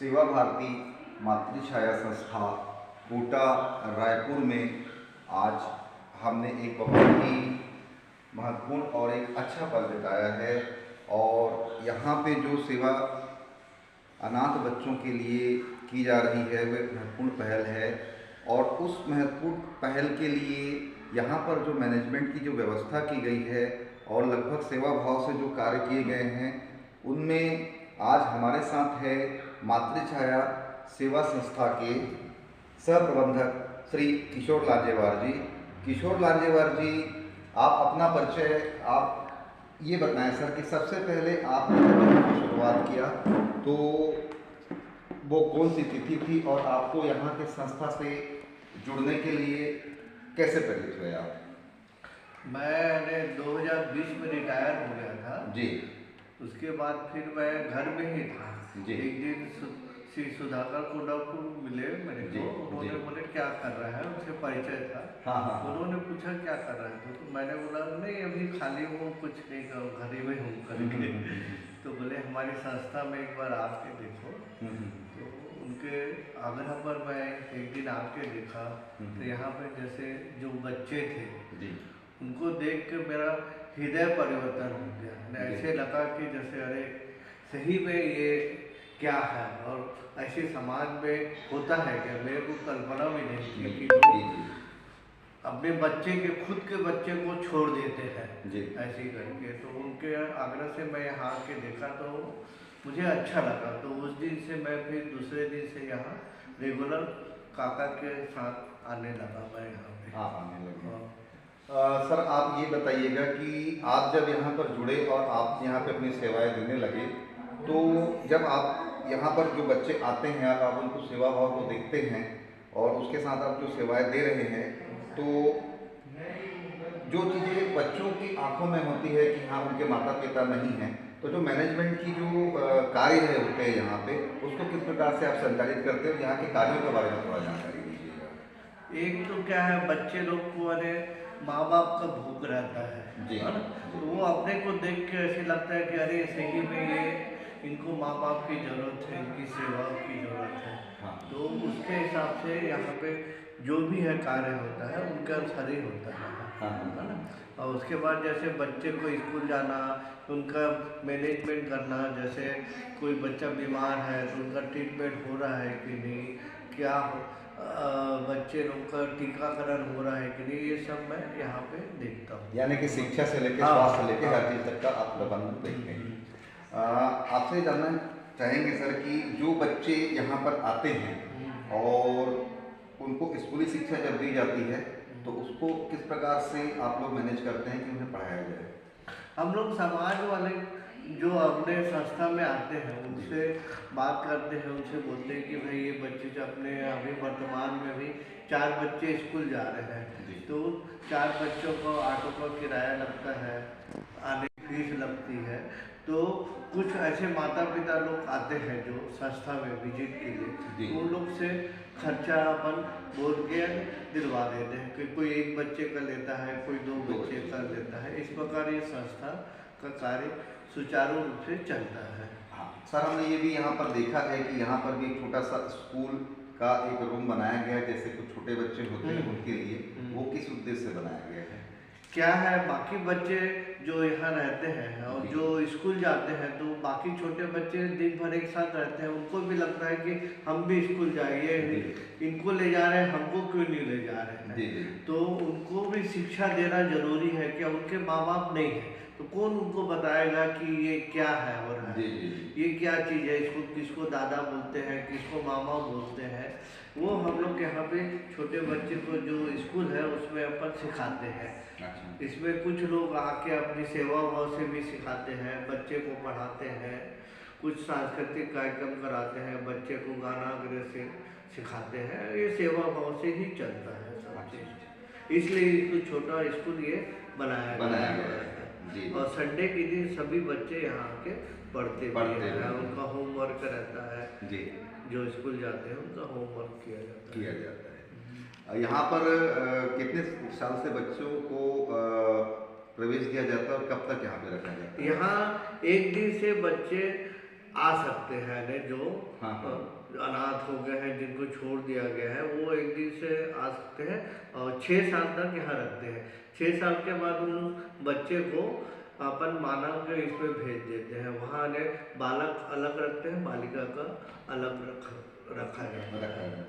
सेवा भारती मातृछाया संस्था कोटा रायपुर में आज हमने एक बहुत ही महत्वपूर्ण और एक अच्छा पल बिताया है। और यहाँ पे जो सेवा अनाथ बच्चों के लिए की जा रही है वह महत्वपूर्ण पहल है। और उस महत्वपूर्ण पहल के लिए यहाँ पर जो मैनेजमेंट की जो व्यवस्था की गई है और लगभग सेवा भाव से जो कार्य किए गए हैं उनमें आज हमारे साथ है मातृछाया सेवा संस्था के सह प्रबंधक श्री किशोर लांजेवार जी। किशोर लांजेवार जी, आप अपना परिचय आप ये बताएं सर कि सबसे पहले आपने जब शुरुआत किया तो वो कौन सी तिथि थी और आपको यहाँ के संस्था से जुड़ने के लिए कैसे प्रेरित हुए आप? मैंने 2020 में रिटायर हो गया था जी। उसके बाद फिर मैं घर में ही था जी। एक दिन श्री सुधाकर कोडापुर मिले मेरे को। उन्होंने बोले क्या कर रहा है, उनसे परिचय था। हाँ। उन्होंने पूछा क्या कर रहा है तो मैंने बोला नहीं अभी खाली हूँ, कुछ नहीं करूँ, घर ही में हूँ करके। तो बोले हमारी संस्था में एक बार आके देखो। तो उनके आग्रह पर मैं एक दिन आके देखा तो यहाँ पे जैसे जो बच्चे थे उनको देख के मेरा हृदय परिवर्तन हो गया। ऐसे लगा कि जैसे अरे सही में ये क्या है और ऐसे समाज में होता है क्या। मेरे को कल्पना भी नहीं थी कि लोग अपने बच्चे के खुद के बच्चे को छोड़ देते हैं ऐसे ही करके। तो उनके आग्रह से मैं यहाँ आके देखा तो मुझे अच्छा लगा। तो उस दिन से मैं फिर दूसरे दिन से यहाँ रेगुलर काका के साथ आने लगा मैं यहाँ पे। आने लगे। सर आप ये बताइएगा कि आप जब यहाँ पर जुड़े और आप यहाँ पे अपनी सेवाएं देने लगे तो जब आप यहाँ पर जो बच्चे आते हैं आप उनको सेवा भाव को देखते हैं और उसके साथ आप जो सेवाएं दे रहे हैं तो जो चीज़ें बच्चों की आंखों में होती है कि हाँ उनके माता पिता नहीं हैं, तो जो मैनेजमेंट की जो कार्य है होते हैं यहाँ पे उसको किस प्रकार से आप संचालित करते हो, यहाँ के कार्यों के बारे में थोड़ा जानकारी दीजिएगा। एक तो क्या है बच्चे लोग को अरे माँ बाप का भूख रहता है ना, तो वो अपने को देख के ऐसे लगता है कि अरे सही में ये इनको माँ बाप की ज़रूरत है, इनकी सेवा की ज़रूरत है। तो उसके हिसाब से यहाँ पे जो भी है कार्य होता है उनके अनुसार ही होता है ना। और उसके बाद जैसे बच्चे को स्कूल जाना, उनका मैनेजमेंट करना, जैसे कोई बच्चा बीमार है तो उनका ट्रीटमेंट हो रहा है कि नहीं, क्या बच्चे लोग का टीकाकरण हो रहा है कि नहीं, ये सब मैं यहाँ पे देखता हूँ। यानी कि शिक्षा से लेकर स्वास्थ्य से लेकर हर चीज़ तक का आप प्रबंधन देखते हैं। आपसे जानना चाहेंगे सर कि जो बच्चे यहाँ पर आते हैं और उनको स्कूली शिक्षा जब दी जाती है तो उसको किस प्रकार से आप लोग मैनेज करते हैं कि उन्हें पढ़ाया जाए? हम लोग समाज वाले जो अपने संस्था में आते हैं उनसे बात करते हैं, उनसे बोलते हैं कि भाई ये बच्चे जो अपने अभी वर्तमान में भी 4 बच्चे स्कूल जा रहे हैं तो 4 बच्चों को ऑटो का किराया लगता है, आने की फीस लगती है। तो कुछ ऐसे माता पिता लोग आते हैं जो संस्था में विजिट के लिए, उन लोग से खर्चा अपन बोल के दिलवा देते हैं कि कोई एक बच्चे का लेता है, कोई 2 बच्चे का लेता है। इस प्रकार ये संस्था का कार्य सुचारू रूप से चलता है। हाँ सर, हमने ये भी यहाँ पर देखा है कि यहाँ पर भी एक छोटा सा स्कूल का एक रूम बनाया गया है, जैसे कुछ छोटे बच्चे होते हैं उनके लिए, वो किस उद्देश्य से बनाया गया है? क्या है बाकी बच्चे जो यहाँ रहते हैं और जो स्कूल जाते हैं तो बाकी छोटे बच्चे दिन भर एक साथ रहते हैं, उनको भी लगता है कि हम भी स्कूल जाइए, इनको ले जा रहे हैं हमको क्यों नहीं ले जा रहे हैं। तो उनको भी शिक्षा देना जरूरी है कि उनके माँ बाप नहीं है तो कौन उनको बताएगा कि ये क्या है हो रहा है, ये क्या चीज़ है, इसको किसको दादा बोलते हैं, किसको मामा बोलते हैं। वो हम लोग यहाँ पे छोटे बच्चे को जो स्कूल है उसमें अपन सिखाते हैं। इसमें कुछ लोग आके अपनी सेवा भाव से भी सिखाते हैं, बच्चे को पढ़ाते हैं, कुछ सांस्कृतिक कार्यक्रम कराते हैं, बच्चे को गाना वगैरह से सिखाते हैं। ये सेवा भाव से ही चलता है सब चीज़, इसलिए इसको छोटा स्कूल ये बनाया गया है। और संडे के दिन सभी बच्चे यहाँ आके पढ़ते हैं, उनका होमवर्क रहता है, जो स्कूल जाते हैं उनका होमवर्क किया जाता है। यहाँ पर कितने साल से बच्चों को प्रवेश दिया जाता है और कब तक यहाँ पे रखा जाता है? यहाँ 1 दिन से बच्चे आ सकते हैं ने जो हाँ, हाँ। अनाथ हो गए हैं, जिनको छोड़ दिया गया है, वो एक दिन से आ सकते हैं और 6 साल तक यहाँ रखते हैं। 6 साल के बाद उन बच्चे को अपन मानव के इसमें भेज देते हैं, वहाँ ने बालक अलग रखते हैं, बालिका का अलग रखा जाता रखा है। जाता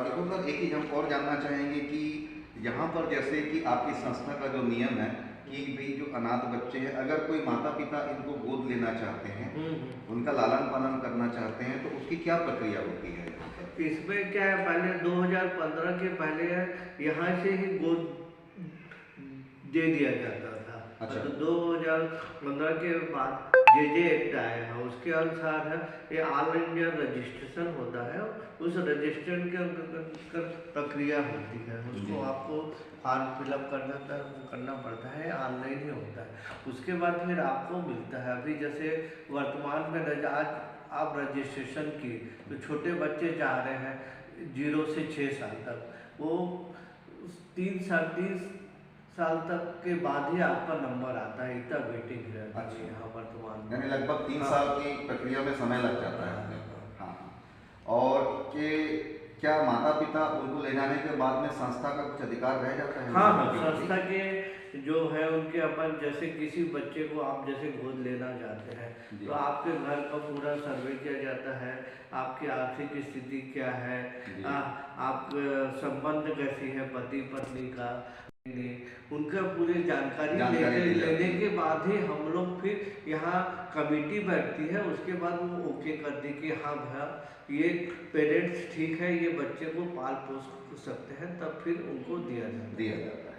देखो सर, एक चीज़ हम और जानना चाहेंगे कि यहाँ पर जैसे कि आपकी संस्था का जो नियम है कि भाई जो अनाथ बच्चे हैं, अगर कोई माता पिता इनको गोद लेना चाहते हैं, उनका लालन पालन करना चाहते हैं, तो उसकी क्या प्रक्रिया होती है? इसमें क्या है, पहले 2015 के पहले यहाँ से ही गोद दे दिया जाता था। अच्छा। तो 2015 के बाद जे एक्ट आया है, उसके अनुसार है ये ऑल इंडिया रजिस्ट्रेशन होता है, उस रजिस्ट्रेशन के अंदर प्रक्रिया होती है, उसको आपको फॉर्म फिलअप करना पड़ता है, ऑनलाइन ही होता है। उसके बाद फिर आपको मिलता है। अभी जैसे वर्तमान में आज आप रजिस्ट्रेशन किए तो छोटे बच्चे जा रहे हैं 0 से 6 साल तक, वो 3 साल तक के बाद ही आपका नंबर आता है, इतना वेटिंग है। अच्छा। यहाँ वर्तमान में यानी लगभग 3 हाँ। साल की प्रक्रिया में समय लग जाता है। हाँ। और कि क्या माता पिता उनको ले जाने के बाद में संस्था का कुछ अधिकार रह जाता है? हाँ हाँ, संस्था के जो है उनके अपन, जैसे किसी बच्चे को आप जैसे गोद लेना चाहते हैं तो आपके घर का पूरा सर्वे किया जाता है, आपकी आर्थिक स्थिति क्या है, आप संबंध कैसी है पति पत्नी का, उनका पूरी जानकारी लेने के बाद ही हम लोग फिर यहाँ कमेटी बैठती है, उसके बाद वो ओके कर दी कि हाँ भैया ये पेरेंट्स ठीक है, ये बच्चे को पाल पोस सकते हैं, तब फिर उनको दिया जाता है।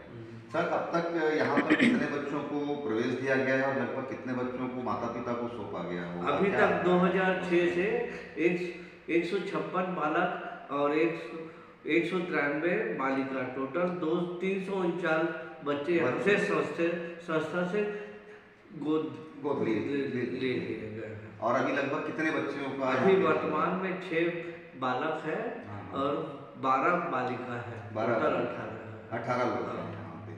सर, अब तक यहाँ पर कितने बच्चों को प्रवेश दिया गया है और लगभग कितने बच्चों को माता पिता को सौंपा गया होगा? अभी तक 2006 से 156 बालक और 193 बालिका, टोटल 339 बच्चे यहाँ से संस्था से गोद ले लिए गए हैं। और अभी लगभग कितने बच्चों का? अभी वर्तमान में 6 बालक है और 12 बालिका है, 18 लोग हैं यहाँ पे।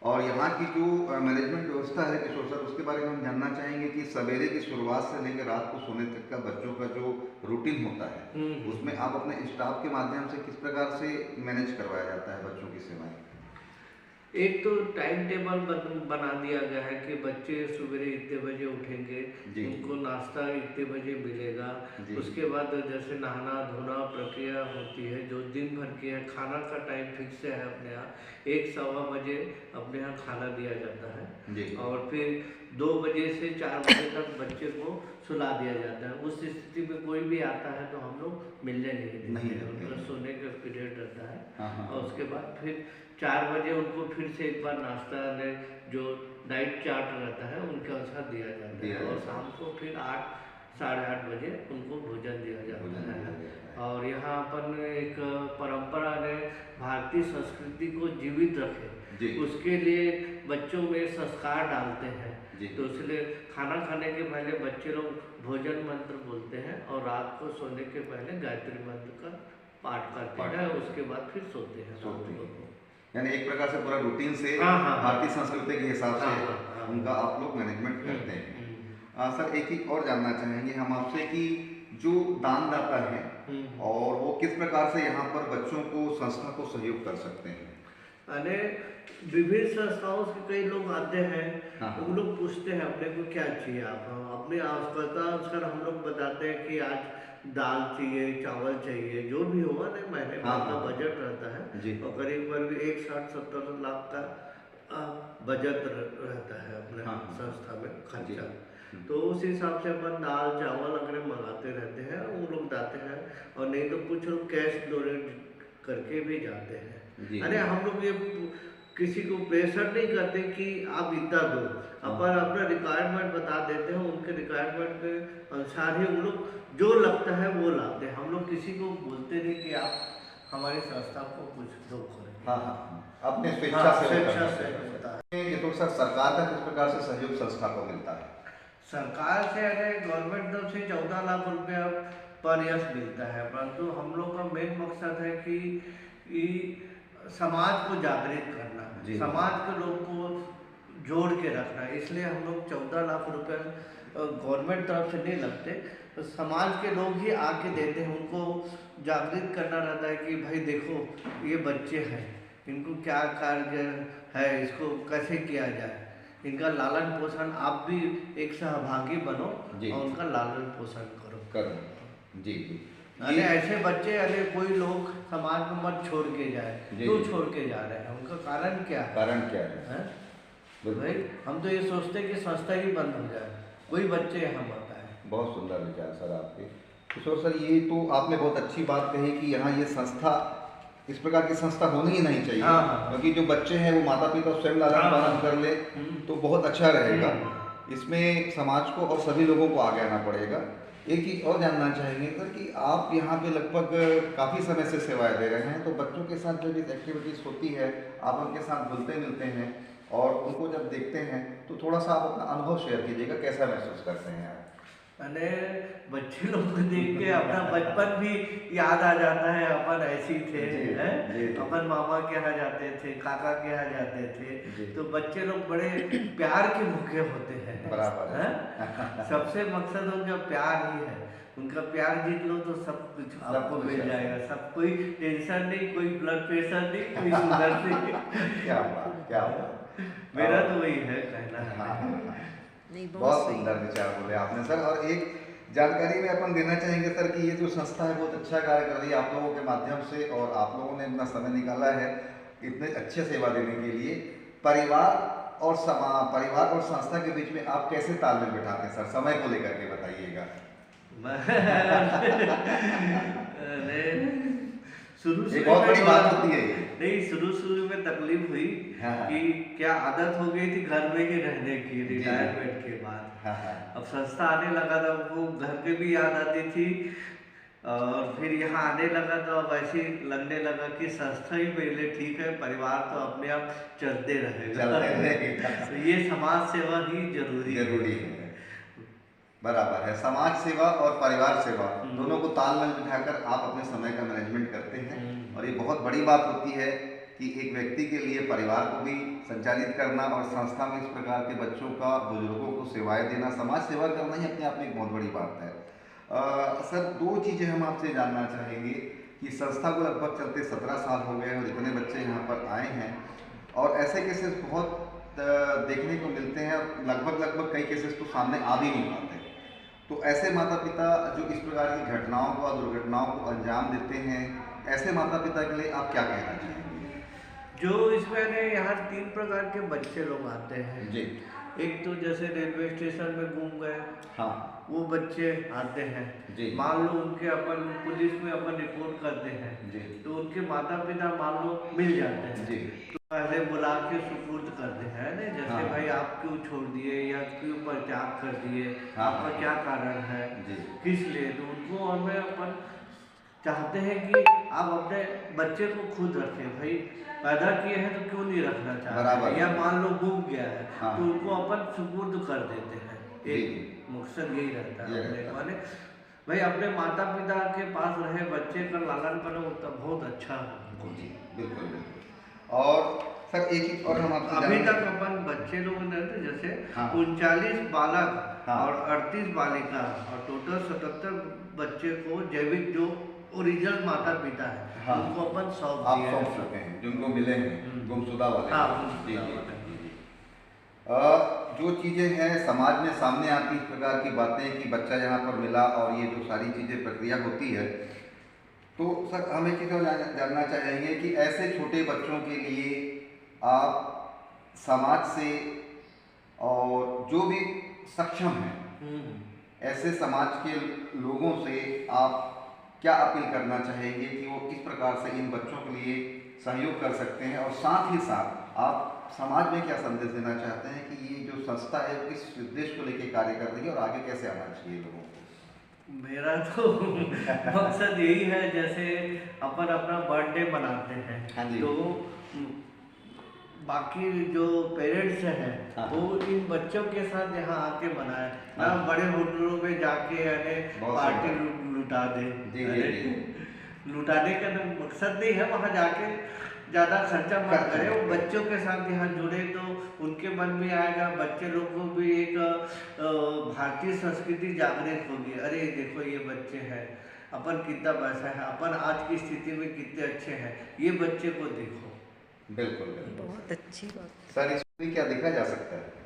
और यहाँ की जो मैनेजमेंट व्यवस्था है किशोर सर, उसके बारे में हम जानना चाहेंगे कि सवेरे की शुरुआत से लेकर रात को सोने तक का बच्चों का जो रूटीन होता है, उसमें आप अपने स्टाफ के माध्यम से किस प्रकार से मैनेज करवाया जाता है बच्चों की सेवाएं? एक तो टाइम टेबल बना दिया गया है कि बच्चे सवेरे इतने बजे उठेंगे, उनको नाश्ता इतने बजे मिलेगा, उसके बाद जैसे नहाना धोना प्रक्रिया होती है जो दिन भर की है, खाना का टाइम फिक्स है अपने यहाँ 1-1:15 बजे अपने यहाँ खाना दिया जाता है, और फिर 2 बजे से 4 बजे तक बच्चे को सुला दिया जाता है। उस स्थिति में कोई भी आता है तो हम लोग मिलने नहीं देते, उनका सोने का पीरियड रहता है, और उसके बाद फिर 4 बजे उनको फिर से एक बार नाश्ता जो डाइट चार्ट रहता है उनके अनुसार दिया जाता है, और शाम को फिर 8-8:30 बजे उनको भोजन दिया जाता है। और यहाँ अपन एक परंपरा ने भारतीय संस्कृति को जीवित रखे, उसके लिए बच्चों में संस्कार डालते हैं, तो इसलिए खाना खाने के पहले बच्चे लोग भोजन मंत्र बोलते हैं और रात को सोने के पहले गायत्री मंत्र का पाठ करते हैं, उसके बाद फिर सोते हैं। यानी एक प्रकार से पूरा रूटीन से भारतीय संस्कृति के हिसाब से उनका आप लोग मैनेजमेंट करते हैं। सर, एक ही और जानना चाहेंगे हम आपसे कि जो दानदाता है और वो किस प्रकार से यहाँ पर बच्चों को संस्था को सहयोग कर सकते हैं? अरे विभिन्न संस्थाओं से कई लोग आते हैं, उन लोग पूछते हैं अपने को क्या चाहिए, आप अपने आवश्यकता अनुसार हम लोग बताते हैं कि आज दाल चाहिए, चावल चाहिए, जो भी होगा ना महीने का बजट रहता है, और करीब 60-70 लाख का बजट रहता है अपने संस्था में खर्चा, तो उस हिसाब से अपन दाल चावल अगर मंगाते रहते हैं, वो लोग जाते हैं, और नहीं तो कुछ लोग कैश डोनेट करके भी जाते हैं। अरे हम लोग ये किसी को प्रेशर नहीं करते कि आप इतना दो, अपन अपना रिक्वायरमेंट बता देते हैं, उनके रिक्वायरमेंट के अनुसार ही उन लोग जो लगता है वो लाते हैं, हम लोग किसी को बोलते नहीं कि आप हमारी संस्था को कुछ दो करें। अपने स्वेच्छा से होता है। ये तो सर सरकार का किस प्रकार से सहयोग संस्था को मिलता है? सरकार से अगर गवर्नमेंट तरफ से 14 लाख रुपया पर ईयर मिलता है, परंतु हम लोग का मेन मकसद है कि समाज को जागृत करना, समाज के लोग को जोड़ के रखना, इसलिए हम लोग 14 लाख रुपए गवर्नमेंट तरफ से नहीं लगते, तो समाज के लोग ही आके देते हैं। उनको जागृत करना रहता है कि भाई देखो ये बच्चे हैं, इनको क्या कार्य है, इसको कैसे किया जाए, इनका लालन पोषण, आप भी एक सहभागी बनो जी। और उनका लालन पोषण करो। करो जी जी। अरे ऐसे बच्चे, अरे कोई लोग समाज में मत छोड़ के जाए, जी, क्यों जी। छोड़ के जा रहे हैं, उनका कारण क्या है? कारण क्या है? हैं? बिल्कुल। भाई हम तो ये सोचते हैं कि संस्था ही बंद हो जाए, कोई बच्चे यहाँ मत आए। बहुत सुंदर विचार सर आपके। किशोर सर, ये तो आपने बहुत अच्छी बात कही कि यहाँ ये संस्था, इस प्रकार की संस्था होनी ही नहीं चाहिए। हाँ, हाँ। क्योंकि जो बच्चे हैं वो माता पिता स्वयं लालन हाँ, पालन हाँ। कर ले तो बहुत अच्छा रहेगा। इसमें समाज को और सभी लोगों को आगे आना पड़ेगा। एक चीज़ और जानना चाहेंगे सर कि आप यहाँ पे लगभग काफ़ी समय से सेवाएं दे रहे हैं, तो बच्चों के साथ जो भी एक्टिविटीज़ होती है, आप उनके साथ घुलते मिलते हैं और उनको जब देखते हैं तो थोड़ा सा आप अपना अनुभव शेयर कीजिएगा, कैसा महसूस करते हैं आप? मैंने बच्चे लोग को देख के अपना बचपन भी याद आ जाता है। अपन ऐसे ही थे, जी, हैं? जी, जी। अपन मामा के यहाँ जाते थे, काका के यहाँ जाते थे, जी। तो बच्चे लोग बड़े प्यार के भूखे होते हैं। बराबर है। हैं? सबसे मकसद उनका प्यार ही है। उनका प्यार जीत लो तो सब कुछ आपको कुछ मिल है। जाएगा। सब, कोई टेंशन नहीं, कोई ब्लड प्रेशर नहीं, कोई शुगर नहीं। क्या बात, क्या बात। मेरा तो वही है कहना है। हाँ, हाँ, हाँ। नहीं, बहुत बहुत सही। सुंदर विचार बोले आपने सर। और एक जानकारी में अपन देना चाहेंगे सर कि ये जो संस्था है बहुत अच्छा कार्य कर रही है आप लोगों के माध्यम से, और आप लोगों ने अपना समय निकाला है इतने अच्छे सेवा देने के लिए। परिवार और संस्था के बीच में आप कैसे तालमेल बिठाते हैं सर? समय को लेकर के बताइएगा। अरे शुरू ये शुरू बहुत में बड़ी बात थोड़ा- होती है ये। नहीं, शुरू में तकलीफ हुई हाँ। कि क्या आदत हो गई थी घर में ही रहने की, जी। रिटायरमेंट के बाद। हाँ, हाँ। अब संस्था आने लगा था, वो घर पे भी याद आती थी, और फिर यहाँ आने लगा तो अब ऐसे ही लगने लगा कि संस्था ही मेरे लिए ठीक है, परिवार तो अपने आप चलते रहेगा। चलते रहेगा। तो ये समाज सेवा ही जरूरी है। बराबर है। समाज सेवा और परिवार सेवा दोनों को तालमेल बिठाकर आप अपने समय का मैनेजमेंट करते हैं, और ये बहुत बड़ी बात होती है कि एक व्यक्ति के लिए परिवार को भी संचालित करना और संस्था में इस प्रकार के बच्चों का, बुजुर्गों को सेवाएं देना, समाज सेवा करना ही अपने आप में एक बहुत बड़ी बात है। सर, दो चीज़ें हम आपसे जानना चाहेंगे कि संस्था को लगभग चलते 17 साल हो गए और इतने बच्चे यहाँ पर आए हैं, और ऐसे केसेस बहुत देखने को मिलते हैं, लगभग कई केसेस तो सामने आ भी नहीं पाते। तो ऐसे माता पिता जो इस प्रकार की घटनाओं को, दुर्घटनाओं को अंजाम देते हैं, ऐसे माता पिता के लिए आप क्या कहना चाहेंगे? जो इसमें यहाँ 3 प्रकार के बच्चे लोग आते हैं जी। एक तो जैसे रेलवे स्टेशन में घूम गए, हाँ। वो बच्चे आते हैं। जी। मान लो उनके अपन पुलिस में अपन रिपोर्ट करते हैं, जी। तो उनके माता पिता मान लो मिल जाते हैं। जी। तो पहले बुला के सुपुर्द करते हैं ना, जैसे हाँ। भाई आप क्यों छोड़ दिए या क्यों परित्याग कर दिए, हाँ। आपका क्या कारण है, जी। किस लिए। तो उनको हमें अपन चाहते हैं कि आप अपने बच्चे को खुद रखें। भाई पैदा किए हैं तो क्यों नहीं रखना बराबर चाहते, या है। मान लो घूम गया है, हाँ। तो उनको अपन सुपुर्द कर देते हैं। जी। एक मकसद यही रहता ये है अपने रहता है। माने भाई अपने माता पिता के पास रहे, बच्चे का लालन पालन होता बहुत अच्छा है। जी, बिल्कुल बिल्कुल। और सर, एक चीज और हम आपसे अभी जानना- तक अपन बच्चे लोग ने तो जैसे हाँ। 39 बालक हाँ। और 38 बालिका और टोटल 77 बच्चे को जैविक जो ओरिजिनल माता पिता है, हाँ। उनको अपन सौंप आप दिए सौंप हैं। चुके हैं, जिनको मिले हैं गुमशुदा वाले। हाँ, जी, गुमशुदा जी, वाले। जी, जी। जो चीज़ें हैं समाज में सामने आती इस प्रकार की बातें कि बच्चा यहाँ पर मिला और ये जो सारी चीज़ें प्रक्रिया होती है, तो सर हम एक चीज़ और जानना चाहेंगे कि ऐसे छोटे बच्चों के लिए आप समाज से और जो भी सक्षम हैं ऐसे समाज के लोगों से आप क्या अपील करना चाहेंगे कि वो किस प्रकार से इन बच्चों के लिए सहयोग कर सकते हैं, और साथ ही साथ आप समाज में क्या संदेश देना चाहते हैं कि ये जो संस्था है वो किस उद्देश्य को लेकर कार्य कर रही है और आगे कैसे आना चाहिए लोगों को? मेरा तो मकसद यही है, जैसे अपन अपना बर्थडे मनाते हैं, हाँ जी। तो बाकी जो पेरेंट्स हैं हाँ। वो इन बच्चों के साथ यहाँ आके मनाए ना, हाँ। बड़े होटलों में जाके यानी बहुत पार्टी सुंदर। लुटा दे। जी, जी, अरे, जी। लुटाने का तो मकसद नहीं है, वहाँ जाके ज़्यादा खर्चा मत खर्चा करें, वो मत करें। बच्चों के साथ यहाँ जुड़े तो उनके मन में आएगा, बच्चे लोग को भी एक भारतीय संस्कृति जागृत होगी। अरे देखो ये बच्चे हैं, अपन कितना पैसा है, अपन आज की स्थिति में कितने अच्छे हैं, ये बच्चे को देखो। बिल्कुल बिल्कुल बहुत अच्छी बात। सर, इसमें क्या देखा जा सकता है?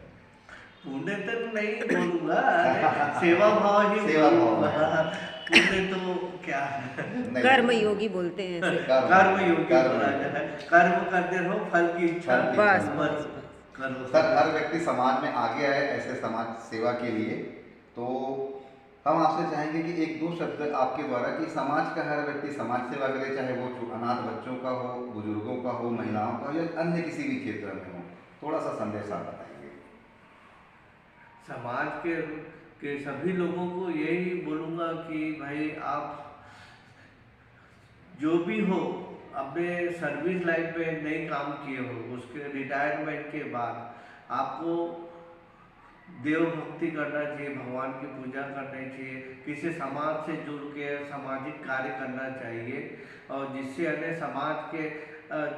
पुण्य तो नहीं बोलूंगा, अरे सेवा भाव ही सेवा भाव। बोलूंगा। पुण्य तो क्या है, नहीं। कर्म योगी बोलते हैं इसे। कर्म योगी कर्म बोला योगी। जाए, कर्म करते रहो, फल की इच्छा फल की बस इच्छा। बस मत बस। करो। सर, हर व्यक्ति समाज में आगे आए ऐसे समाज सेवा के लिए, तो हम आपसे चाहेंगे कि एक दो शब्द आपके द्वारा कि समाज का हर व्यक्ति समाज सेवा करे, चाहे वो अनाथ बच्चों का हो, बुजुर्गों का हो, महिलाओं का हो या अन्य किसी भी क्षेत्र में हो। थोड़ा सा संदेश आप बताएंगे। समाज के सभी लोगों को यही बोलूँगा कि भाई आप जो भी हो, अपने सर्विस लाइफ में नहीं काम किए हो, उसके रिटायरमेंट के बाद आपको देव भक्ति करना चाहिए, भगवान की पूजा करनी चाहिए, किसी समाज से जुड़ के सामाजिक कार्य करना चाहिए, और जिससे अन्य समाज के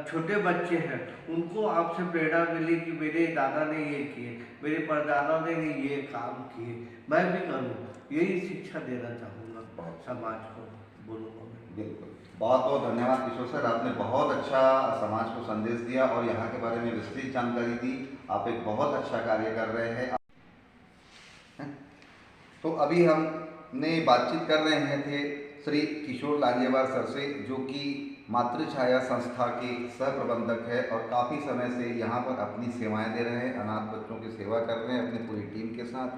छोटे बच्चे हैं उनको आपसे प्रेरणा मिली कि मेरे दादा ने ये किए, मेरे परदादा ने ये काम किए, मैं भी करूँ। यही शिक्षा देना चाहूँगा समाज को, बोलूँगा मैं। बिल्कुल, बहुत बहुत धन्यवाद किशोर सर, आपने बहुत अच्छा समाज को संदेश दिया और यहाँ के बारे में विस्तृत जानकारी दी। आप एक बहुत अच्छा कार्य कर रहे हैं। तो अभी हमने बातचीत कर रहे हैं थे श्री किशोर लांजेवार सर से, जो कि मातृछाया संस्था के सह प्रबंधक है और काफ़ी समय से यहाँ पर अपनी सेवाएं दे रहे हैं, अनाथ बच्चों की सेवा कर रहे हैं अपनी पूरी टीम के साथ।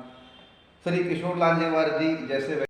श्री किशोर लांजेवार जी जैसे